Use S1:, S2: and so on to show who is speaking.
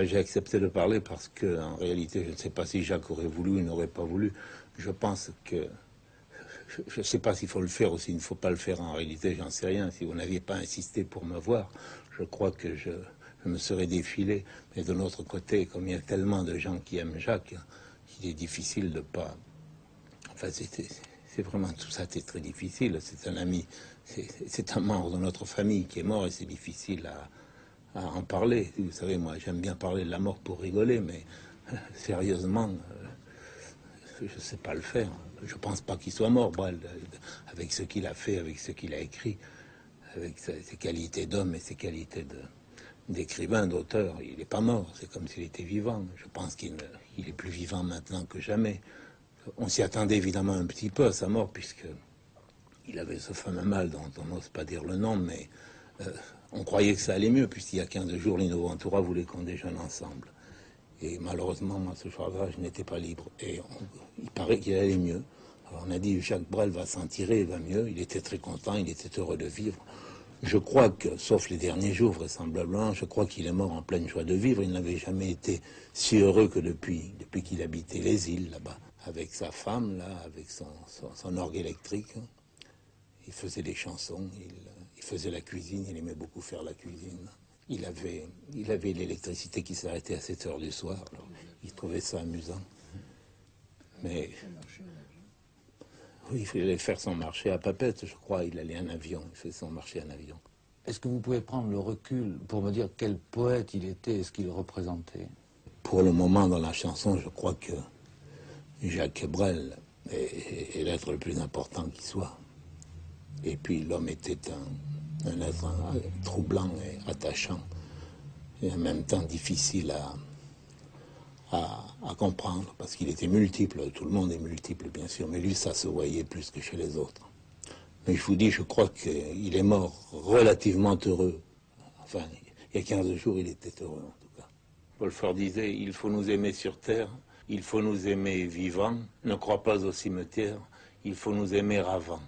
S1: J'ai accepté de parler parce que, en réalité, je ne sais pas si Jacques aurait voulu ou n'aurait pas voulu. Je pense que je ne sais pas s'il faut le faire ou s'il ne faut pas le faire. En réalité, j'en sais rien. Si vous n'aviez pas insisté pour me voir, je crois que je me serais défilé. Mais de l'autre côté, comme il y a tellement de gens qui aiment Jacques, il est difficile de pas. Enfin, c'est vraiment tout ça, c'est très difficile. C'est un ami, c'est un membre de notre famille qui est mort et c'est difficile à en parler. Vous savez, moi, j'aime bien parler de la mort pour rigoler, mais sérieusement, je ne sais pas le faire. Je ne pense pas qu'il soit mort, Brel, avec ce qu'il a fait, avec ce qu'il a écrit, avec ses qualités d'homme et ses qualités d'écrivain, d'auteur. Il n'est pas mort, c'est comme s'il était vivant. Je pense qu'il est plus vivant maintenant que jamais. On s'y attendait évidemment un petit peu à sa mort, puisque il avait ce fameux mal dont on n'ose pas dire le nom, mais on croyait que ça allait mieux, puisqu'il y a 15 jours, Lino Ventura voulait qu'on déjeune ensemble. Et malheureusement, moi, ce soir-là, je n'étais pas libre. Et il paraît qu'il allait mieux. Alors on a dit, Jacques Brel va s'en tirer, il va mieux. Il était très content, il était heureux de vivre. Je crois que, sauf les derniers jours, vraisemblablement, je crois qu'il est mort en pleine joie de vivre. Il n'avait jamais été si heureux que depuis qu'il habitait les îles, là-bas, avec sa femme, là, avec son orgue électrique. Il faisait des chansons, il faisait la cuisine, il aimait beaucoup faire la cuisine. Il avait l'électricité qui s'arrêtait à 7 heures du soir, alors il trouvait ça amusant. Mais oui, il fallait faire son marché à Papette, je crois. Il allait en avion, il faisait son marché en avion.
S2: Est-ce que vous pouvez prendre le recul pour me dire quel poète il était et ce qu'il représentait?
S1: Pour le moment, dans la chanson, je crois que Jacques Brel est l'être le plus important qui soit. Et puis l'homme était un être troublant et attachant, et en même temps difficile à comprendre, parce qu'il était multiple. Tout le monde est multiple, bien sûr, mais lui, ça se voyait plus que chez les autres. Mais je vous dis, je crois qu'il est mort relativement heureux. Enfin, il y a 15 jours, il était heureux, en tout cas. Paul Fort disait, il faut nous aimer sur terre, il faut nous aimer vivants, ne crois pas au cimetière, il faut nous aimer avant.